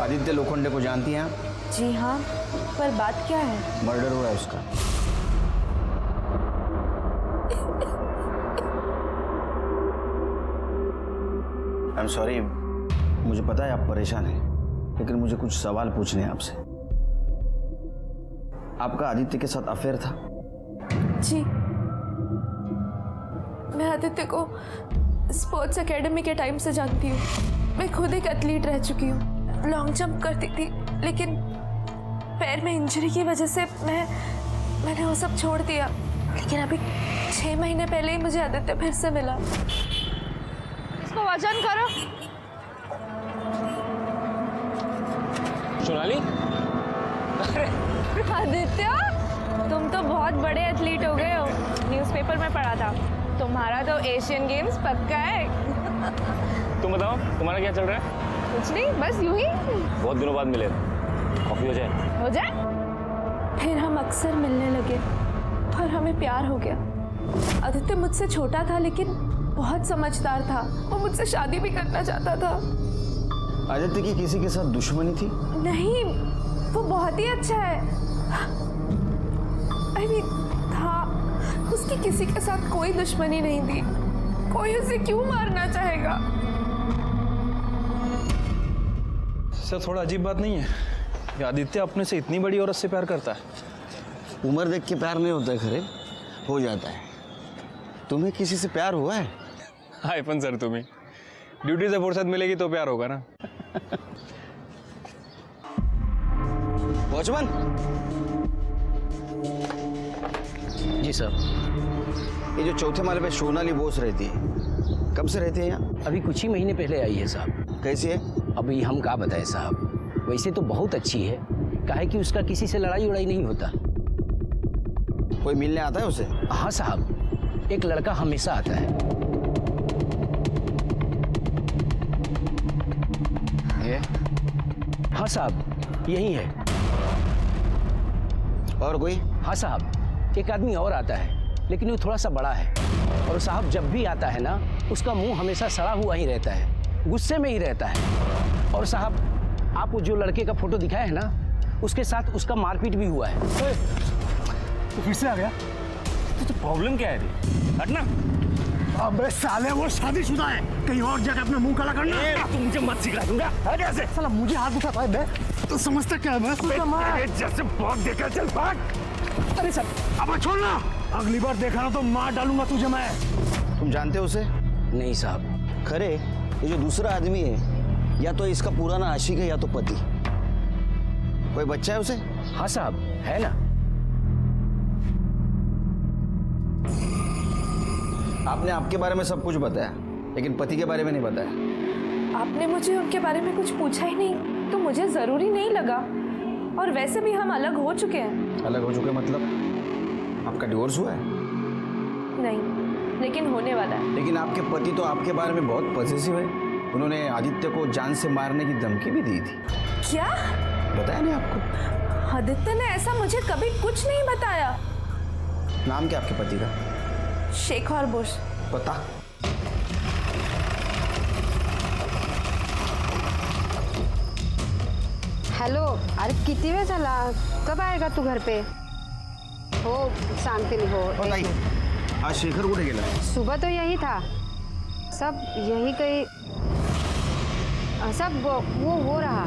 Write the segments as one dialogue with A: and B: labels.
A: आदित्य लोखंडे को जानती हैं आप?
B: जी हाँ, पर बात क्या है?
A: मर्डर हुआ है उसका। आई एम सॉरी, मुझे पता है आप परेशान हैं, लेकिन मुझे कुछ सवाल पूछने हैं आपसे। आपका आदित्य के साथ अफेयर था?
B: जी, मैं आदित्य को स्पोर्ट्स एकेडमी के टाइम से जानती हूँ। मैं खुद एक एथलीट रह चुकी हूँ, लॉन्ग जंप करती थी, लेकिन पैर में इंजरी की वजह से मैंने वो सब छोड़ दिया। लेकिन अभी 6 महीने पहले ही मुझे आदित्य फिर से मिला। इसको वजन करो।
C: सोनाली,
B: आदित्य, तुम तो बहुत बड़े एथलीट हो गए हो। न्यूज़पेपर में पढ़ा था तुम्हारा तो एशियन गेम्स पक्का है।
C: तुम बताओ तुम्हारा क्या चल रहा है?
B: कुछ नहीं, बस यूं ही।
C: बहुत दिनों बाद मिले, कॉफी हो जाए?
B: हो जाए। फिर हम अक्सर मिलने लगे और हमें प्यार हो गया। आदित्य मुझसे छोटा था लेकिन बहुत समझदार था। वो मुझसे शादी भी करना चाहता था।
A: आदित्य की किसी के साथ दुश्मनी थी?
B: नहीं, वो बहुत ही अच्छा है। I mean, था, उसकी किसी के साथ कोई दुश्मनी नहीं थी। कोई उसे क्यों मारना चाहेगा?
D: सर थोड़ा अजीब बात नहीं है कि आदित्य अपने से इतनी बड़ी औरत से प्यार करता है?
A: उम्र देख के प्यार नहीं होता है खरे, हो जाता है। तुम्हें किसी से प्यार हुआ है?
D: हाय पण सर, तुम्हें ड्यूटी से फुर्सत मिलेगी तो प्यार होगा ना।
A: वॉचमैन
E: जी सर।
A: ये जो चौथे माले पे सोनाली बोस रहती है, कब से रहती है यहाँ?
E: अभी कुछ ही महीने पहले आई है साहब।
A: कैसी है?
E: अभी हम क्या बताएं साहब, वैसे तो बहुत अच्छी है। काहे कि उसका किसी से लड़ाई उड़ाई नहीं होता।
A: कोई मिलने आता है उसे?
E: हाँ साहब, एक लड़का हमेशा आता है।
A: ये?
E: हाँ साहब, यही है।
A: और कोई?
E: हाँ साहब, एक आदमी और आता है, लेकिन वो थोड़ा सा बड़ा है। और साहब जब भी आता है ना, उसका मुंह हमेशा सड़ा हुआ ही रहता है, गुस्से में ही रहता है। और साहब, आप वो जो लड़के का फोटो दिखाया है ना, उसके साथ उसका मारपीट भी हुआ है।
F: तो फिर से आ गया?
C: तो प्रॉब्लम क्या है? हटना।
F: अबे साले, वो शादीशुदा है, कहीं और जाकर अपना मुंह काला करना।
C: तुम मुझे मत सिखा दूंगा। हट यहाँ से।
F: साला मुझे हाथ उठाता है बे, तो समझता क्या है मैं?
C: तेरे जैसे बहुत देखा, चल भाग।
F: अरे सर, अब छोड़ना, अगली बार देखा ना तो मार डालूंगा तुझे मैं।
A: तुम जानते हो उसे?
E: नहीं साहब।
A: खरे, ये जो दूसरा आदमी है, या तो इसका पुराना आशिक है या तो पति। कोई बच्चा है उसे?
E: हाँ साहब, है ना।
A: आपने आपके बारे में सब कुछ बताया, लेकिन पति के बारे में नहीं बताया।
B: आपने मुझे उनके बारे में कुछ पूछा ही नहीं, तो मुझे जरूरी नहीं लगा। और वैसे भी हम अलग हो चुके हैं।
A: अलग हो चुके मतलब? आपका डिवोर्स हुआ है?
B: नहीं, लेकिन होने वाला है।
A: लेकिन आपके पति तो आपके बारे में बहुत पॉजिटिव है। उन्होंने आदित्य को जान से मारने की धमकी भी दी थी।
B: क्या?
A: बताया नहीं आपको?
B: आदित्य ने ऐसा मुझे कभी कुछ नहीं बताया।
A: नाम क्या आपके पति का?
B: शेखर बुश।
A: पता?
G: हॅलो, अरे किती वेळ झाला? कब आएगा तू घर पे? हो, सांगते मी। हो,
A: ओ नहीं, आज शेखर कुठे गेला?
G: सुबह तो यही था, सब यही कहीं, सब वो हो रहा।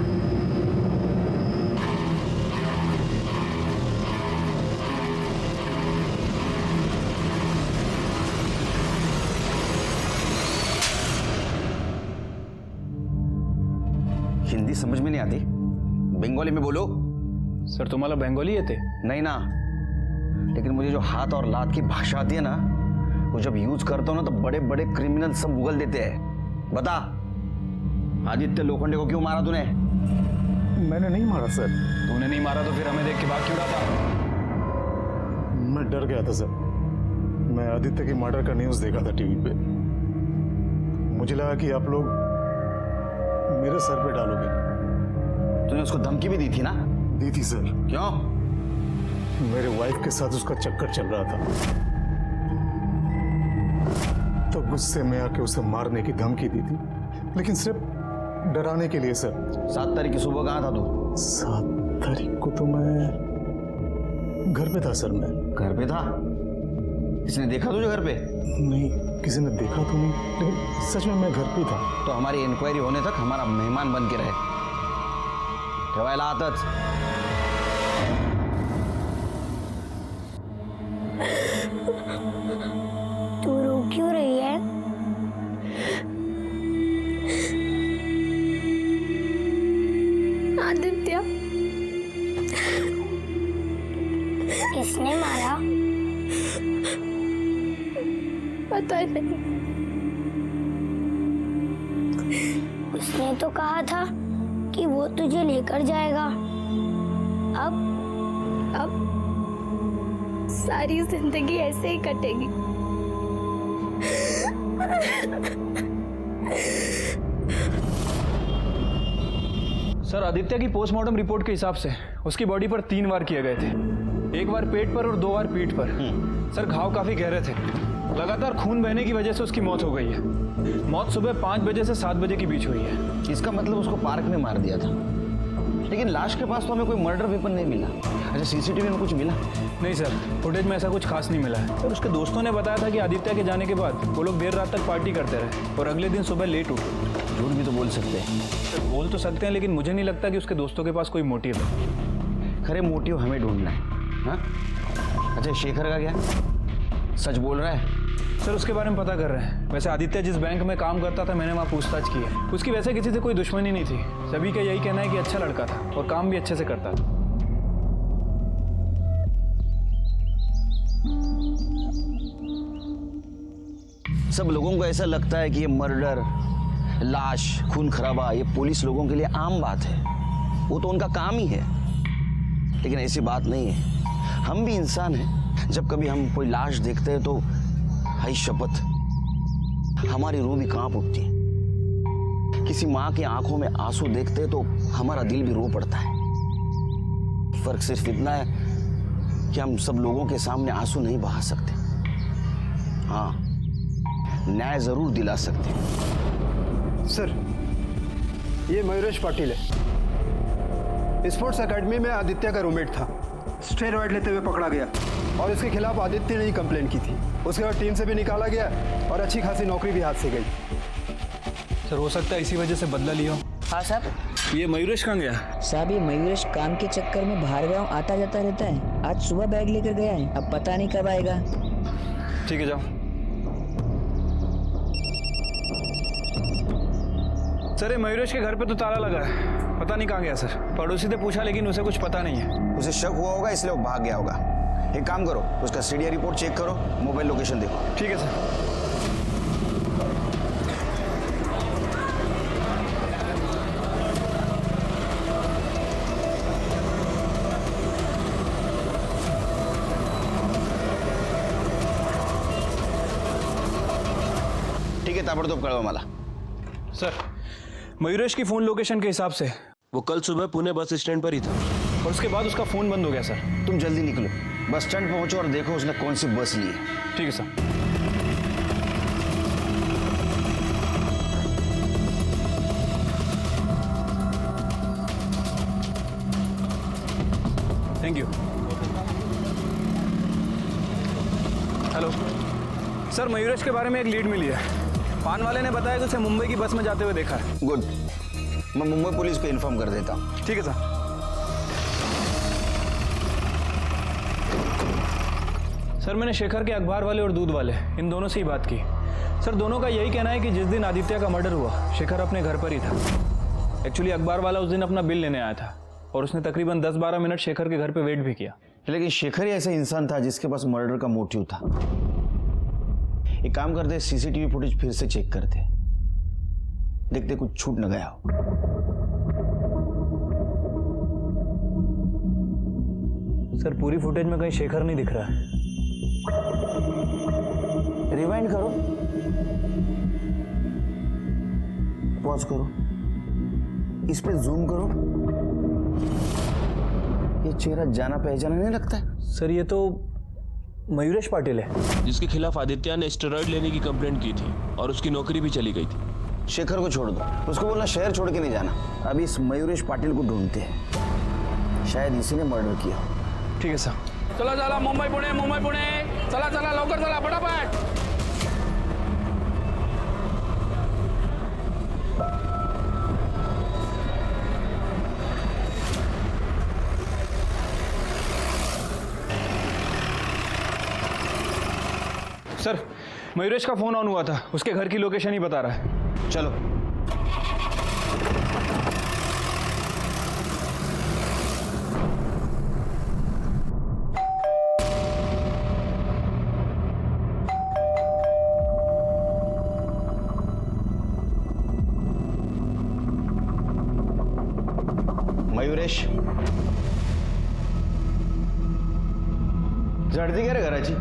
A: हिंदी समझ में नहीं आती, बंगाली में बोलो।
D: सर तुम्हाला बंगाली येते?
A: नहीं ना, लेकिन मुझे जो हाथ और लात की भाषा आती है ना, वो जब यूज करता हूँ ना, तो बड़े बड़े क्रिमिनल सब उगल देते हैं। बता, आदित्य लोखंडे को क्यों मारा तूने?
F: मैंने नहीं मारा सर।
D: तूने नहीं मारा तो फिर हमें देख के भाग क्यों रहा था?
F: मैं डर गया था सर। मैं आदित्य की मर्डर का न्यूज़ देखा था टीवी पे। मुझे लगा कि आप लोग मेरे सर पे डालोगे।
A: तूने उसको धमकी भी दी थी ना?
F: दी थी सर।
A: क्यों?
F: मेरे वाइफ के साथ उसका चक्कर चल रहा था, तो गुस्से में आके उसे मारने की धमकी दी थी, लेकिन सिर्फ डराने के लिए सर।
A: 7 तारीख की सुबह कहाँ था तू?
F: 7 तारीख को तो मैं घर पे था सर। मैं
A: घर पे था? किसने देखा तुझे घर पे?
F: नहीं, किसी ने देखा तो नहीं, लेकिन सच में मैं घर पे था।
A: तो हमारी इंक्वायरी होने तक हमारा मेहमान बन के रहे। ठेवायला आताच।
H: तू रो क्यों रही है?
B: आदित्य,
H: किसने मारा?
B: पता नहीं।
H: उसने तो कहा था कि वो तुझे लेकर जाएगा। अब
B: सारी जिंदगी ऐसे ही कटेगी।
D: सर, आदित्य की पोस्टमार्टम रिपोर्ट के हिसाब से उसकी बॉडी पर 3 वार किए गए थे। 1 बार पेट पर और 2 बार पीठ पर। सर, घाव काफी गहरे थे। लगातार खून बहने की वजह से उसकी मौत हो गई है। मौत सुबह 5 बजे से 7 बजे के बीच हुई है।
A: इसका मतलब उसको पार्क में मार दिया था। लेकिन लाश के पास तो हमें कोई मर्डर वेपन नहीं मिला। अच्छा, सीसीटीवी में कुछ मिला?
D: नहीं सर, फुटेज में ऐसा कुछ खास नहीं मिला है। सर, उसके दोस्तों ने बताया था कि आदित्य के जाने के बाद वो लोग देर रात तक पार्टी करते रहे और अगले दिन सुबह लेट उठे।
A: झूठ भी तो बोल सकते हैं।
D: सर, बोल तो सकते हैं, लेकिन मुझे नहीं लगता कि उसके दोस्तों के पास कोई मोटिव है।
A: खरे मोटिव हमें ढूंढना है। हाँ? अच्छा, शेखर का क्या? सच बोल रहा है?
D: सर, उसके बारे में पता कर रहे हैं। वैसे आदित्य जिस बैंक में काम करता था, मैंने वहाँ पूछताछ की है। उसकी वैसे किसी से कोई दुश्मनी नहीं थी। सभी का यही कहना है कि अच्छा लड़का था और काम भी अच्छे से करता था।
A: सब लोगों को ऐसा लगता है कि ये मर्डर, लाश, खून खराबा ये पुलिस लोगों के लिए आम बात है। वो तो उनका काम ही है। लेकिन ऐसी बात नहीं है। हम भी इंसान हैं। जब कभी हम कोई लाश देखते हैं तो हाय शपथ, हमारी रूह भी कांप उठती है। किसी माँ की आंखों में आंसू देखते हैं तो हमारा दिल भी रो पड़ता है। फर्क सिर्फ इतना है कि हम सब लोगों के सामने आंसू नहीं बहा सकते। हाँ, न्याय जरूर दिला सकते हैं।
I: सर, ये मयूरेश पाटिल है। स्पोर्ट्स एकेडमी में आदित्य का रूममेट था। स्टेरॉइड लेते हुए पकड़ा गया और इसके खिलाफ आदित्य ने ही कंप्लेंट की थी। उसके बाद टीम से भी निकाला गया और अच्छी खासी नौकरी भी हाथ से गई।
D: सर, हो सकता है इसी वजह से बदला लिया हो।
J: हाँ साहब।
D: ये मयूरेश कहाँ गया?
J: साहब, ये मयूरेश काम के चक्कर में बाहर गाँव आता जाता रहता है। आज सुबह बैग लेकर गया है, अब पता नहीं कब आएगा।
D: ठीक है, जाओ। सर, ये मयूरेश के घर पे तो ताला लगा है, पता नहीं कहाँ गया। सर, पड़ोसी से पूछा लेकिन उसे कुछ पता नहीं है।
A: उसे शक हुआ होगा इसलिए वो भाग गया होगा। एक काम करो, उसका सीडीआर रिपोर्ट चेक करो, मोबाइल लोकेशन देखो।
D: ठीक है सर।
A: ठीक है, ताबड़तोब कळवा मला।
D: सर, मयूरेश की फोन लोकेशन के हिसाब से
K: वो कल सुबह पुणे बस स्टैंड पर ही था
D: और उसके बाद उसका फोन बंद हो गया। सर,
A: तुम जल्दी निकलो, बस स्टैंड पहुंचो और देखो उसने कौन सी बस ली है।
D: ठीक है sir. Thank you. Hello sir, Mayuresh के बारे में एक लीड मिली है। पान वाले ने बताया कि उसे मुंबई की बस में जाते हुए देखा है।
A: गुड, मैं मुंबई पुलिस को इन्फॉर्म कर देता हूँ।
D: ठीक है सर। सर, मैंने शेखर के अखबार वाले और दूध वाले इन दोनों से ही बात की। सर, दोनों का यही कहना है कि जिस दिन आदित्य का मर्डर हुआ, शेखर अपने घर पर ही था। एक्चुअली अखबार वाला उस दिन अपना बिल लेने आया था और उसने तकरीबन 10-12 मिनट शेखर के घर पे वेट भी किया।
A: लेकिन शेखर ही ऐसा इंसान था जिसके पास मर्डर का मोटिव था। एक काम करते, सीसीटीवी फुटेज फिर से चेक करते, देखते कुछ छूट न गया हो।
D: सर, पूरी फुटेज में कहीं शेखर नहीं दिख रहा है।
A: रिवाइंड करो, पॉज करो, इस पे जूम करो। ये चेहरा जाना पहचाना नहीं लगता है?
D: सर, ये तो मयूरेश पाटिल है,
K: जिसके खिलाफ आदित्य ने स्टेरॉइड लेने की कंप्लेंट की थी और उसकी नौकरी भी चली गई थी।
A: शेखर को छोड़ दो, उसको बोलना शहर छोड़ के नहीं जाना। अभी इस मयूरेश पाटिल को ढूंढते हैं, शायद इसी ने मर्डर किया।
D: ठीक है सर।
E: चला चला मुंबई पुणे चला चला लवकर चला फटाफट।
D: सर मयूरेश का फोन ऑन हुआ था, उसके घर की लोकेशन ही बता रहा है।
A: चलो। मयूरेश, झडती घे रे घराची।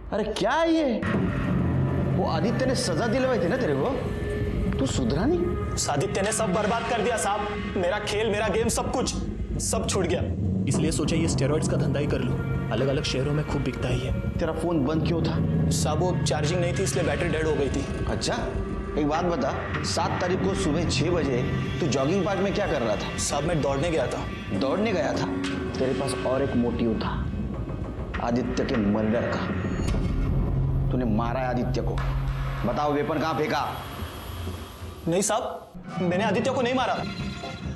A: अरे क्या है ये? वो आदित्य ने सजा दिलवाई थी ना तेरे को, तू सुधरा नहीं?
L: आदित्य ने सब बर्बाद कर दिया साहब, मेरा खेल, मेरा गेम, सब कुछ सब छूट गया। इसलिए सोचा ये स्टेरॉइड्स का धंधा ही कर लूं, अलग अलग शहरों में खूब बिकता ही है।
A: तेरा फोन बंद क्यों था?
L: साहब वो चार्जिंग नहीं थी, इसलिए बैटरी डेड हो गई थी।
A: अच्छा, एक बात बता, 7 तारीख को सुबह 6 बजे तू जॉगिंग पार्क में क्या कर रहा था?
L: साहब मैं दौड़ने गया था।
A: दौड़ने गया था? तेरे पास और एक मोटिव था, आदित्य के मर्डर का। तूने मारा है आदित्य को, बताओ वेपन कहाँ फेंका?
L: नहीं साहब, मैंने आदित्य को नहीं मारा,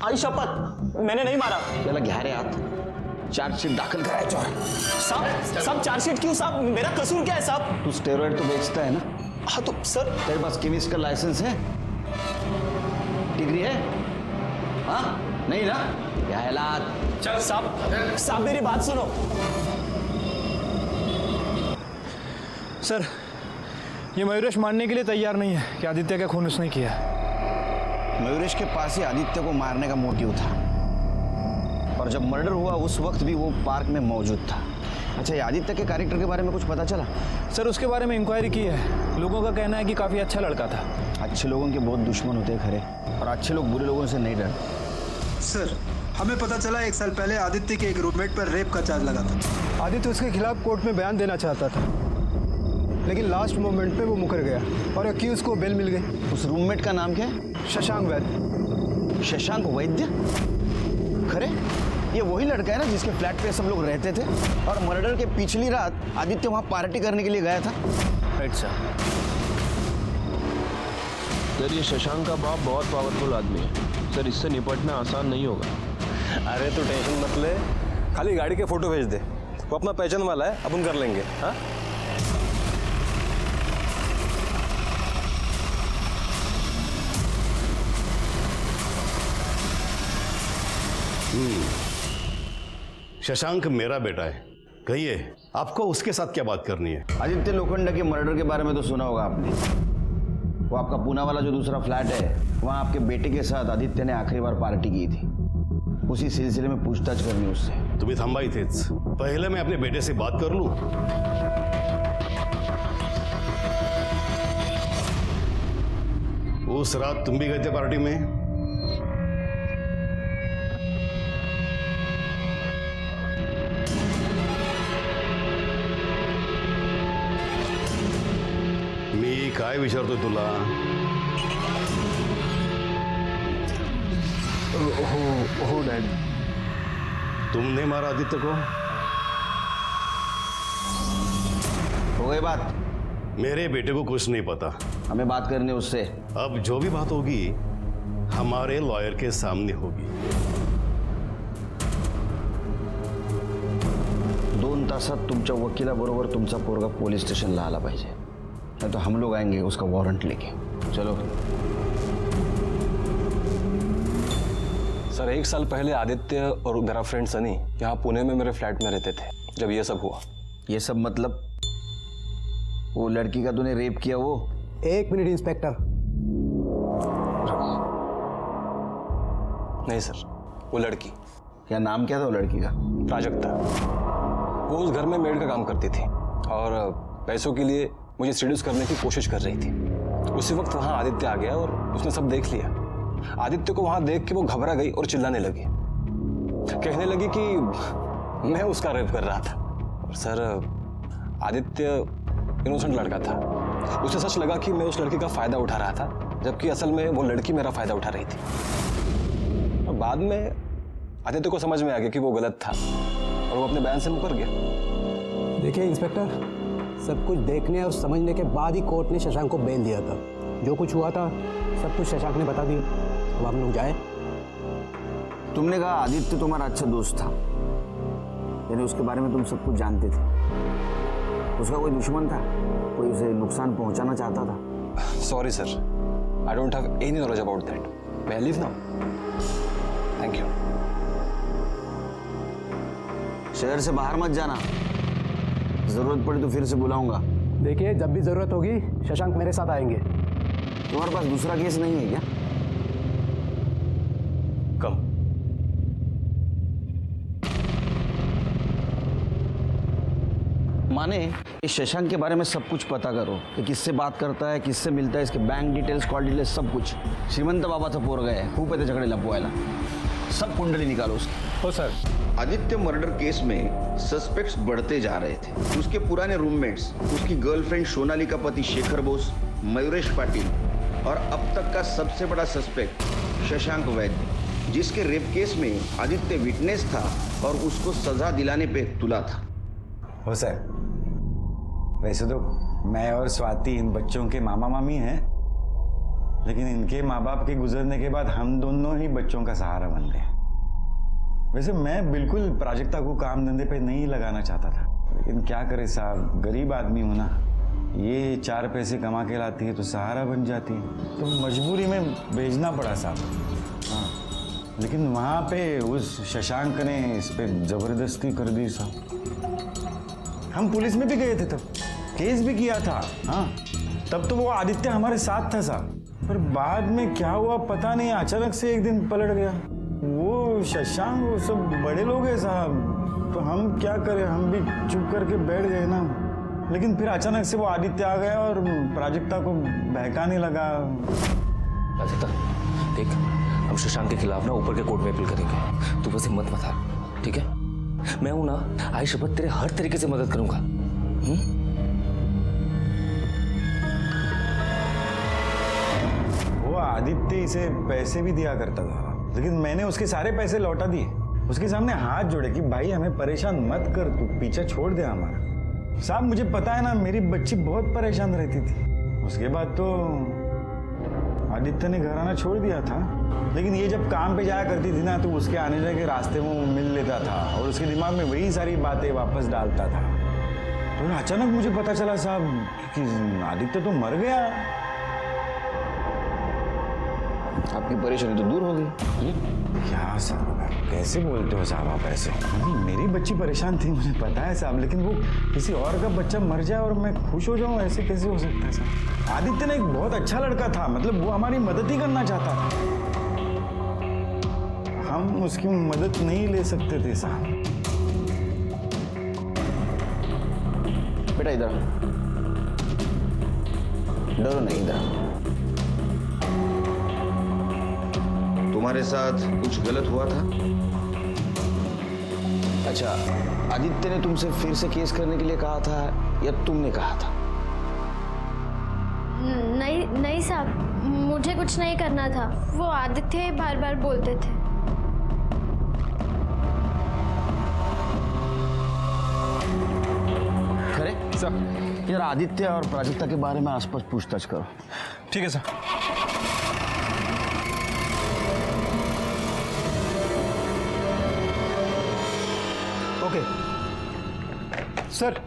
L: आई शपथ मैंने नहीं मारा।
A: चला गहरे हाथ, चार्जशीट दाखिल कराया चोर।
L: साहब चार्जशीट क्यों साहब, मेरा कसूर क्या है साहब?
A: तू स्टेरॉइड तो बेचता है ना?
L: हाँ तो सर।
A: तेरे पास केमिस्ट का लाइसेंस है, डिग्री है? हाँ नहीं ना? क्या हालात?
L: चल साहब मेरी बात सुनो।
D: सर ये मयूरेश मानने के लिए तैयार नहीं है कि आदित्य का खून उसने किया।
A: मयूरेश के पास ही आदित्य को मारने का मोटिव था, और जब मर्डर हुआ उस वक्त भी वो पार्क में मौजूद था। अच्छा, ये आदित्य के कैरेक्टर के बारे में कुछ पता चला?
D: सर उसके बारे में इंक्वायरी की है, लोगों का कहना है कि काफ़ी अच्छा लड़का था।
A: अच्छे लोगों के बहुत दुश्मन होते हैं खरे, और अच्छे लोग बुरे लोगों से नहीं डरते।
I: सर हमें पता चला 1 साल पहले आदित्य के एक रूममेट पर रेप का चार्ज लगा था। आदित्य उसके खिलाफ कोर्ट में बयान देना चाहता था, लेकिन लास्ट मोमेंट पे वो मुकर गया और अक्यूज को बेल मिल गई।
A: उस रूममेट का नाम क्या है?
I: शशांक वैद्य।
A: शशांक वैद्य? खरे ये वही लड़का है ना जिसके फ्लैट पे सब लोग रहते थे, और मर्डर के पिछली रात आदित्य वहां पार्टी करने के लिए गया था।
D: Right sir.
K: सर ये शशांक का बाप बहुत पावरफुल आदमी है सर, इससे निपटना आसान नहीं होगा।
M: अरे तू टेंशन मत ले, खाली गाड़ी के फोटो भेज दे, वो अपना पहचान वाला है, अपन कर लेंगे। हाँ
N: शशांक मेरा बेटा है, कहिए आपको उसके साथ क्या बात करनी है?
A: आदित्य लोखंडा के मर्डर के बारे में तो सुना होगा आपने। वो आपका पूना वाला जो दूसरा फ्लैट है, वहाँ आपके बेटे के साथ आदित्य ने आखिरी बार पार्टी की थी। उसी सिलसिले में पूछताछ करनी उससे।
N: तुम्ही थांबा इथेच, पहले मैं अपने बेटे से बात कर लूं। उस रात तुम भी गए थे पार्टी में? मी काय विचारतोय तुला?
M: हो डैड।
N: तुमने मारा आदित्य को?
A: हो गई बात?
N: मेरे बेटे को कुछ नहीं पता,
A: हमें बात करनी उससे।
N: अब जो भी बात होगी हमारे लॉयर के सामने होगी।
A: 2 तासात तुमच्या वकिलाबरोबर तुमचा पोरगा पोलीस स्टेशनला आला पाहिजे, नहीं तो हम लोग आएंगे उसका वारंट लेके। चलो।
M: सर 1 साल पहले आदित्य और मेरा फ्रेंड सनी यहाँ पुणे में मेरे फ्लैट में रहते थे जब ये सब हुआ।
A: ये सब मतलब वो लड़की का तूने रेप किया वो?
I: 1 मिनट इंस्पेक्टर।
M: नहीं सर, वो लड़की।
A: क्या नाम क्या था वो लड़की का?
M: प्राजक्ता। वो उस घर में मेड का काम करती थी और पैसों के लिए मुझे सीड्यूस करने की कोशिश कर रही थी। उसी वक्त वहां आदित्य आ गया और उसने सब देख लिया। आदित्य को वहां देख के वो घबरा गई और चिल्लाने लगी, कहने लगी कि मैं उसका रेप कर रहा था। और सर, आदित्य इनोसेंट लड़का था। उसे सच लगा कि मैं उस लड़की का फायदा उठा रहा था, जबकि असल में वो लड़की मेरा फायदा उठा रही थी। और बाद में आदित्य को समझ में आ गया कि वो गलत था और वो अपने बयान से मुकर गया।
E: देखिए इंस्पेक्टर, सब कुछ देखने और समझने के बाद ही कोर्ट ने शशांक को बेल दिया था। जो कुछ हुआ था सब कुछ शशांक ने बता दिया। अब आप लोग जाए।
A: तुमने कहा आदित्य तुम्हारा अच्छा दोस्त था, यानी उसके बारे में तुम सब कुछ जानते थे। उसका कोई दुश्मन था, कोई उसे नुकसान पहुंचाना चाहता था?
M: Sorry sir, I don't have any knowledge about that. May I leave now? Thank you.
A: शहर से बाहर मत जाना, जरूरत पड़ी तो फिर से बुलाऊंगा।
E: देखिए, जब भी जरूरत होगी शशांक मेरे साथ आएंगे।
A: तुम्हारे पास दूसरा केस नहीं है क्या?
M: कम।
A: माने इस शशांक के बारे में सब कुछ पता करो कि किससे बात करता है, किससे मिलता है, इसके बैंक डिटेल्स, कॉल डिटेल्स, सब कुछ। श्रीमंत बाबाचं पोरग आहे, खूप आहे त्याच्याकडे लपवायला। सब कुंडली निकालो उसकी।
D: हो सर।
A: आदित्य मर्डर केस में सस्पेक्ट्स बढ़ते जा रहे थे। उसके पुराने रूममेट्स, उसकी गर्लफ्रेंड सोनाली का पति शेखर बोस, मयूरेश पाटिल और अब तक का सबसे बड़ा सस्पेक्ट शशांक वैद्य, जिसके रेप केस में आदित्य विटनेस था और उसको सजा दिलाने पे तुला था।
O: हो सर, वैसे तो मैं और स्वाति इन बच्चों के मामा मामी हैं, लेकिन इनके माँ बाप के गुजरने के बाद हम दोनों ही बच्चों का सहारा बन गए। वैसे मैं बिल्कुल प्राजक्ता को काम धंधे पे नहीं लगाना चाहता था, लेकिन क्या करे साहब, गरीब आदमी हूं ना। ये 4 पैसे कमा के लाती है तो सहारा बन जाती है, तो मजबूरी में भेजना पड़ा साहब। हाँ, लेकिन वहाँ पे उस शशांक ने इस पे जबरदस्ती कर दी साहब। हम पुलिस में भी गए थे, तब केस भी किया था। हाँ, तब तो वो आदित्य हमारे साथ था साहब, पर बाद में क्या हुआ पता नहीं, अचानक से एक दिन पलट गया। वो शशांक, वो सब बड़े लोग हैं साहब, तो हम क्या करें, हम भी चुप करके बैठ गए ना। लेकिन फिर अचानक से वो आदित्य आ गया और प्राजक्ता को बहकाने लगा।
P: प्राजक्ता देख, हम शशांक के खिलाफ ना ऊपर के कोर्ट में अपील करेंगे। तू बस हिम्मत मत हार, ठीक है? मैं हूं ना, आई शपथ तेरे हर तरीके से मदद करूंगा।
O: वो आदित्य इसे पैसे भी दिया करता था, लेकिन मैंने उसके सारे पैसे लौटा दिए। उसके सामने हाथ जोड़े कि भाई हमें परेशान मत कर, तू पीछा छोड़ दे हमारा। साहब मुझे पता है ना, मेरी बच्ची बहुत परेशान रहती थी। उसके बाद तो आदित्य ने घर आना छोड़ दिया था, लेकिन ये जब काम पे जाया करती थी ना, तो उसके आने जाने के रास्ते में मिल लेता था और उसके दिमाग में वही सारी बातें वापस डालता था। तो अचानक मुझे पता चला साहब कि आदित्य तो मर गया।
A: आपकी परेशानी तो दूर हो गई।
O: क्या साहब, कैसे बोलते हो साहब आप ऐसे? मेरी बच्ची परेशान थी, मुझे पता है साहब, लेकिन वो किसी और का बच्चा मर जाए और मैं खुश हो जाऊं, ऐसे कैसे हो सकता है साहब? आदित्य ने एक बहुत अच्छा लड़का था, मतलब वो हमारी मदद ही करना चाहता था। हम उसकी मदद नहीं ले सकते थे साहब।
A: बेटा इधर डरो नहीं, इधर। तुम्हारे साथ कुछ गलत हुआ था? अच्छा, आदित्य ने तुमसे फिर से केस करने के लिए कहा था या तुमने कहा था?
H: नहीं साहब, मुझे कुछ नहीं करना था। वो आदित्य बार बार बोलते थे।
A: खरे सर, यार आदित्य और प्राजक्ता के बारे में आसपास पूछताछ करो।
D: ठीक है सर।
I: ओके सर,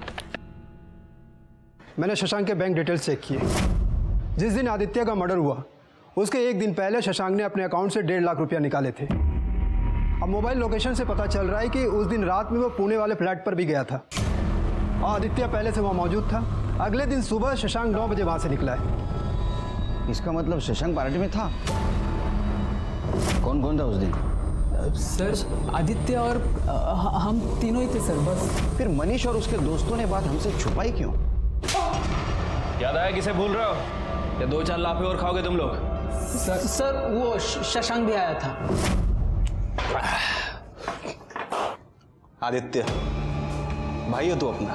I: मैंने शशांक के बैंक डिटेल्स चेक किए। जिस दिन आदित्य का मर्डर हुआ उसके एक दिन पहले शशांक ने अपने अकाउंट से 1.5 लाख रुपया निकाले थे। अब मोबाइल लोकेशन से पता चल रहा है कि उस दिन रात में वो पुणे वाले फ्लैट पर भी गया था और आदित्य पहले से वहाँ मौजूद था। अगले दिन सुबह शशांक 9 बजे वहाँ से निकला है।
A: इसका मतलब शशांक पार्टी में था। कौन कौन था उस दिन?
Q: सर आदित्य और हम तीनों ही थे सर, बस।
A: फिर मनीष और उसके दोस्तों ने बात हमसे छुपाई क्यों?
D: याद आया किसे भूल रहे हो? या 2-4 लाफे और खाओगे तुम लोग?
Q: सर वो शशांक भी आया था।
M: आदित्य, भाई है तू अपना,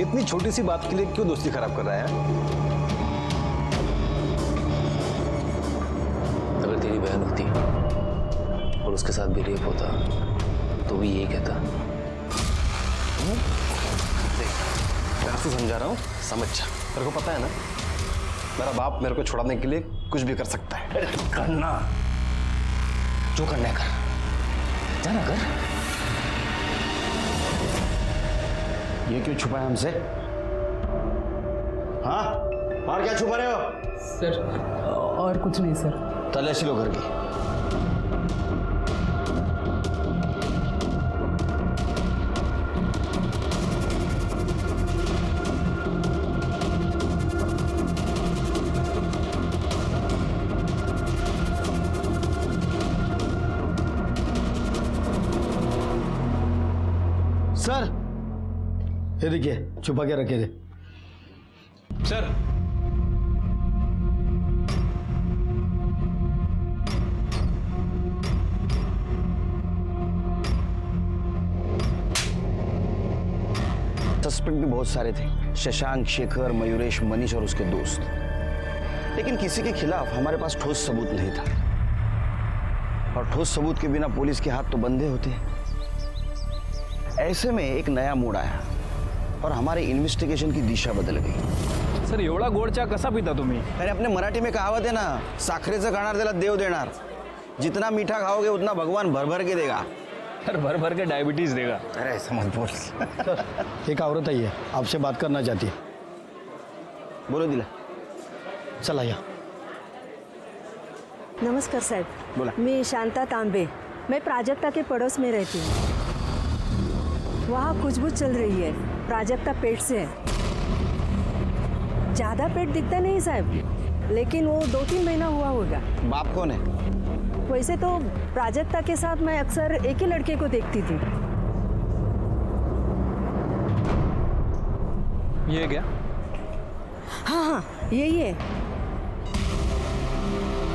M: इतनी छोटी सी बात के लिए क्यों दोस्ती खराब कर रहा है?
P: अगर तेरी बहन होती और उसके साथ भी रेप होता तो भी यही कहता।
M: देख, मैं आपसे समझा रहा हूँ, समझ जा। तेरे को पता है ना, मेरा बाप मेरे को छुड़ाने के लिए कुछ भी कर सकता है।
P: करना जो करना है कर, जाना कर।
A: ये क्यों छुपाया हमसे? हाँ, और क्या छुपा रहे हो?
Q: सर और कुछ नहीं सर।
A: तलाशी लो घर की।
R: सर ये देखिए, छुपा के रखे थे।
D: सर
A: सस्पेक्ट भी बहुत सारे थे, शशांक, शेखर, मयूरेश, मनीष और उसके दोस्त। लेकिन किसी के खिलाफ हमारे पास ठोस सबूत नहीं था, और ठोस सबूत के बिना पुलिस के हाथ तो बंधे होते हैं। ऐसे में एक नया मोड़ आया और हमारे इन्वेस्टिगेशन की दिशा बदल गई।
D: सर एवढा गोड चहा कसा पिता तुम्ही?
A: अरे अपने मराठी में कहावत है ना, साखरेचं खाणार त्याला देव देणार। जितना मीठा खाओगे उतना भगवान भर भर के देगा।
D: सर भर भर के डायबिटीज देगा।
A: अरे ऐसा मत बोल।
R: एक औरत आई है, आपसे बात करना चाहती है।
A: बोलो दिला।
R: चला या।
S: नमस्कार साहब।
A: बोला।
S: मैं शांता तांबे, मैं प्राजक्ता के पड़ोस में रहती हूँ। वहाँ खुशबू चल रही है, प्राजक्ता पेट से है। ज़्यादा पेट दिखता नहीं साहब, लेकिन वो 2-3 महीना हुआ होगा।
A: बाप कौन है?
S: वैसे तो प्राजक्ता के साथ मैं अक्सर एक ही लड़के को देखती थी।
D: ये क्या?
S: हाँ हाँ यही है।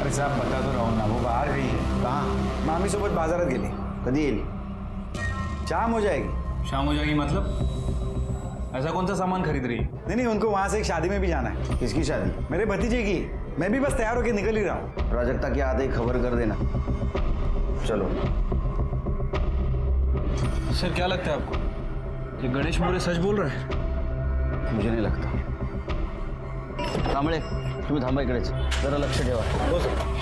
O: अरे साहब बता तो रहा हूँ ना, वो बाहर गई है। कहाँ? मामी सोबत बाजारात गेली।
A: कधी येईल?
O: शाम हो जाएगी।
D: शाम हो जाएगी मतलब? ऐसा कौन सा सामान खरीद रही है?
O: नहीं नहीं, उनको वहां से एक शादी में भी जाना है।
A: किसकी शादी?
O: मेरे भतीजे की। मैं भी बस तैयार होकर निकल ही रहा हूँ।
A: प्राजक्ता के आते ही खबर कर देना। चलो।
D: सर क्या लगता है आपको, ये गणेश मोरे सच बोल रहे हैं?
A: मुझे नहीं लगता। कांबळे, तुम्ही थांबा इकडेच, जरा लक्ष ठेवा। हो सर।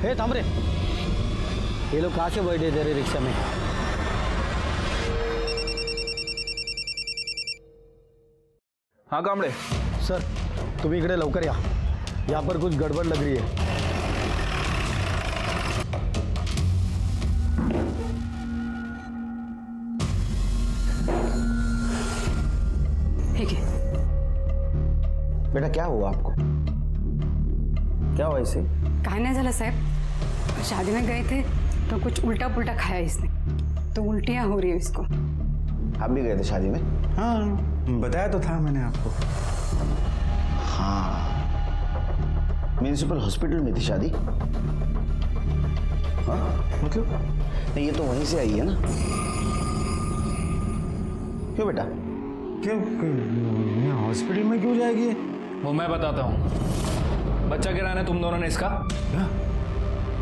R: हे थांब रे, ये लोग कहाँ से बैठे थे रे रिक्शा में?
D: हाँ कांबळे
R: सर तुम्ही इकडे लवकर या, यहाँ पर कुछ गड़बड़ लग रही है।
G: ठीक है।
A: बेटा क्या हुआ आपको? क्या हुआ इसे?
G: काय नाही झालं साहब, शादी में गए थे तो कुछ उल्टा पुल्टा खाया इसने, तो उल्टियाँ हो रही है इसको।
A: आप भी गए थे शादी में?
O: हाँ बताया तो था मैंने आपको।
A: हाँ, म्यूनिसिपल हॉस्पिटल में थी शादी? हाँ मतलब नहीं, ये तो वहीं से आई है ना? क्यों बेटा?
O: क्यों हॉस्पिटल में क्यों जाएगी?
D: वो मैं बताता हूँ। बच्चा गिराया ना तुम दोनों ने इसका?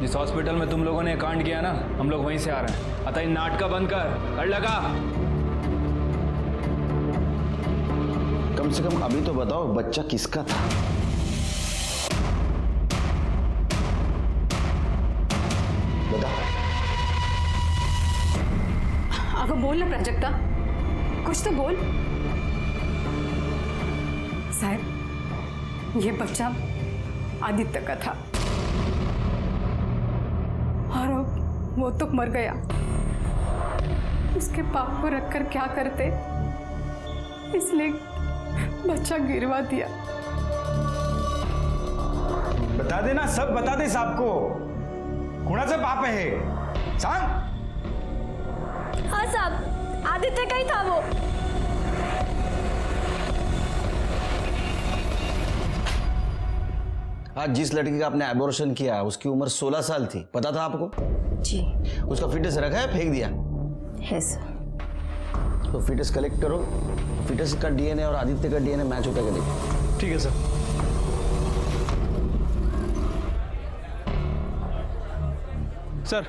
D: जिस हॉस्पिटल में तुम लोगों ने कांड किया ना, हम लोग वहीं से आ रहे हैं। अतः इन नाटक बंद कर लगा।
A: कम से कम अभी तो बताओ बच्चा किसका था? बता।
G: अगं बोल ना प्राजक्ता, कुछ तो बोल। साहब ये बच्चा आदित्य का था और
B: वो तो मर गया, उसके पाप को रखकर क्या करते, इसलिए बच्चा गिरवा दिया।
O: बता देना, सब बता दे साहब को। कुणाचं पाप आहे हे? सांग।
H: हाँ साहब, आदित्य का ही था वो।
A: आज जिस लड़की का आपने एबॉर्शन किया उसकी उम्र 16 साल थी, पता था आपको?
B: जी।
A: उसका फिटस रखा है, फेंक दिया
B: है सर।
A: तो फिटस कलेक्ट करो, फिटस का डीएनए और आदित्य का डीएनए मैच होता है क्या देखो।
D: ठीक है सर। सर,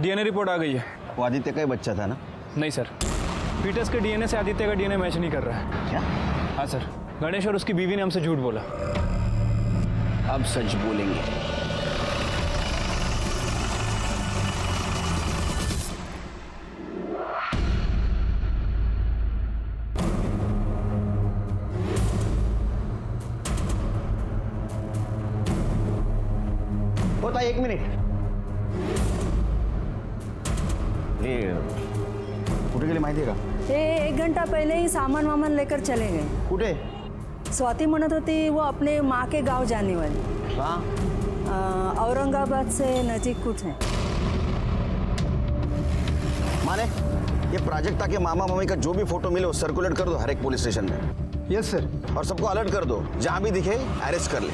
D: डीएनए रिपोर्ट आ गई है।
A: वो आदित्य का ही बच्चा था ना?
D: नहीं सर, फीटस के डीएनए से आदित्य का डीएनए मैच नहीं कर रहा है।
A: क्या?
D: हाँ सर, गणेश और उसकी बीवी ने हमसे झूठ बोला।
A: अब सच बोलेंगे। होता 1 मिनिट। ये कुठे गेले माहिती आहे का?
S: ते 1 घंटा पहले ही सामान वामान लेकर चले गए।
A: कुठे?
S: स्वाति म्हणत होती वो अपने माँ के गांव जाने वाली।
A: हाँ,
S: औरंगाबाद से नजीक कुछ है।
A: माने ये प्राजक्ता के मामा मामी का जो भी फोटो मिले वो सर्कुलेट कर दो हर एक पुलिस स्टेशन में।
I: Yes sir.
A: और सबको अलर्ट कर दो, जहां भी दिखे अरेस्ट कर ले।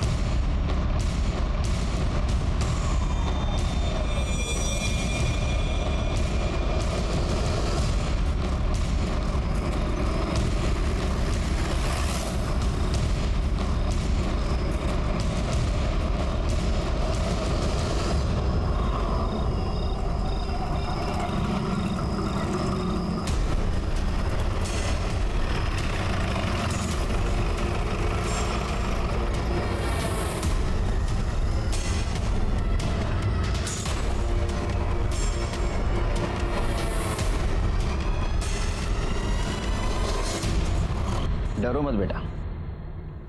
A: डरो मत बेटा,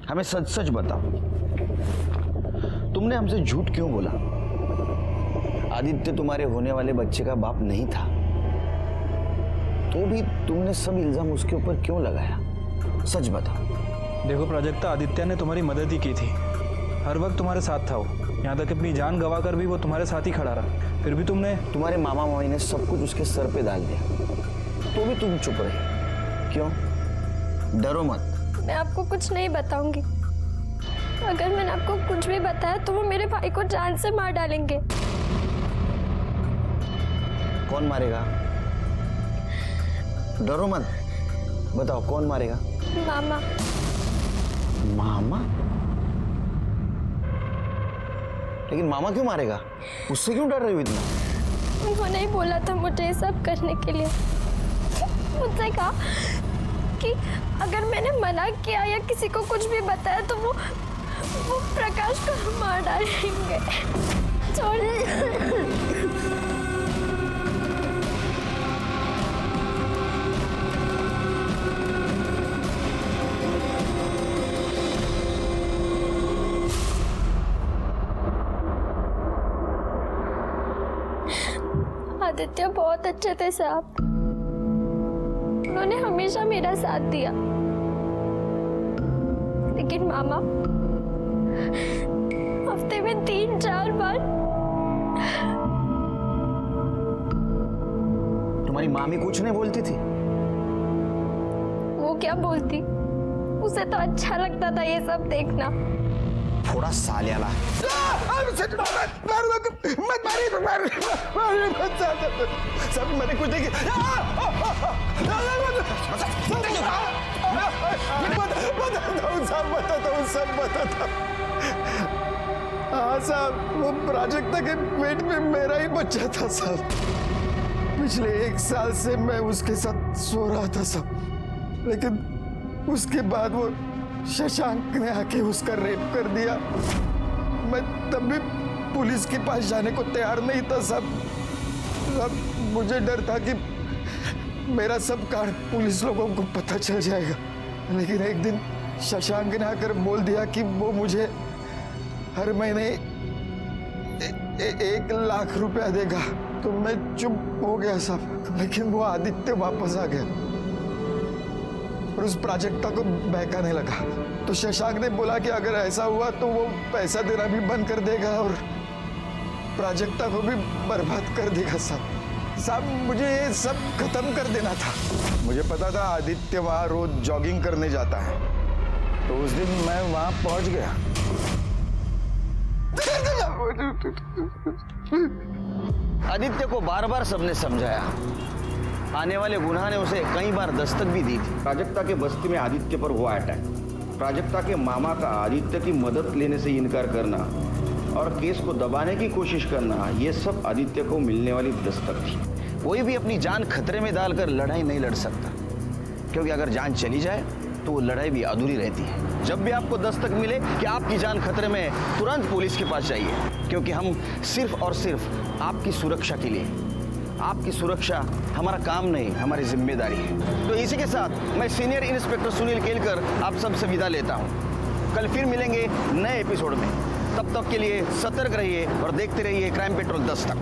A: हमें सच सच बताओ, तुमने हमसे झूठ क्यों बोला? आदित्य तुम्हारे होने वाले बच्चे का बाप नहीं था, तो भी तुमने सब इल्जाम उसके ऊपर क्यों लगाया? सच बताओ।
D: देखो प्राजक्ता, आदित्य ने तुम्हारी मदद ही की थी, हर वक्त तुम्हारे साथ था वो, यहाँ तक अपनी जान गवा कर भी वो तुम्हारे साथ ही खड़ा रहा, फिर भी तुमने।
A: तुम्हारे मामा मामी ने सब कुछ उसके सर पे डाल दिया, तो भी तुम चुप रहे क्यों? डरो मत।
H: मैं आपको कुछ नहीं बताऊंगी, अगर मैंने आपको कुछ भी बताया तो वो मेरे भाई को जान से मार डालेंगे।
A: कौन मारेगा? डरो मत, बताओ कौन मारेगा?
H: मामा।
A: मामा? लेकिन मामा क्यों मारेगा? उससे क्यों डर रही हो इतना?
H: वो नहीं बोला था मुझे ये सब करने के लिए, मुझसे कहा कि अगर मैंने मना किया या किसी को कुछ भी बताया तो वो प्रकाश को मार डालेंगे। आदित्य बहुत अच्छे थे साहब, उन्होंने हमेशा मेरा साथ दिया, लेकिन मामा हफ्ते में 3-4 बार।
A: तुम्हारी मामी कुछ नहीं बोलती थी?
H: वो क्या बोलती, उसे तो अच्छा लगता था ये सब देखना।
A: थोड़ा सालियाला। सब मैंने कुछ नहीं किया। सब बताता। हाँ साहब, वो प्राजक्ता के पेट में मेरा ही बच्चा था साहब। पिछले 1 साल से मैं उसके साथ सो रहा था साहब, लेकिन उसके बाद वो शशांक ने आके उसका रेप कर दिया। मैं तब भी पुलिस के पास जाने को तैयार नहीं था साहब। मुझे डर था कि मेरा सब कांड पुलिस लोगों को पता चल जाएगा, लेकिन एक दिन शशांक ने आकर बोल दिया कि वो मुझे हर महीने
T: 1 लाख रुपया देगा। तो मैं चुप हो गया साहब, लेकिन वो आदित्य वापस आ गया और उस प्राजक्ता को बहकाने लगा। तो शशांक ने बोला कि अगर ऐसा हुआ तो वो पैसा देना भी बंद कर देगा और प्राजक्ता को भी बर्बाद कर देगा। साहब मुझे ये सब खत्म कर देना था। मुझे पता था आदित्य वहां रोज जॉगिंग करने जाता है, तो उस दिन मैं वहां पहुंच गया।
A: आदित्य को बार बार सबने समझाया, आने वाले गुनाह ने उसे कई बार दस्तक भी दी थी।
U: प्राजक्ता के बस्ती में आदित्य पर हुआ अटैक, प्राजक्ता के मामा का आदित्य की मदद लेने से इनकार करना और केस को दबाने की कोशिश करना, ये सब आदित्य को मिलने वाली दस्तक थी।
A: कोई भी अपनी जान खतरे में डालकर लड़ाई नहीं लड़ सकता, क्योंकि अगर जान चली जाए तो वो लड़ाई भी अधूरी रहती है। जब भी आपको दस्तक मिले कि आपकी जान खतरे में, तुरंत पुलिस के पास जाइए, क्योंकि हम सिर्फ और सिर्फ आपकी सुरक्षा के लिए, आपकी सुरक्षा हमारा काम नहीं, हमारी जिम्मेदारी है। तो इसी के साथ मैं सीनियर इंस्पेक्टर सुनील केलकर आप सबसे विदा लेता हूँ। कल फिर मिलेंगे नए एपिसोड में। तब तक के लिए सतर्क रहिए और देखते रहिए क्राइम पेट्रोल 10 तक।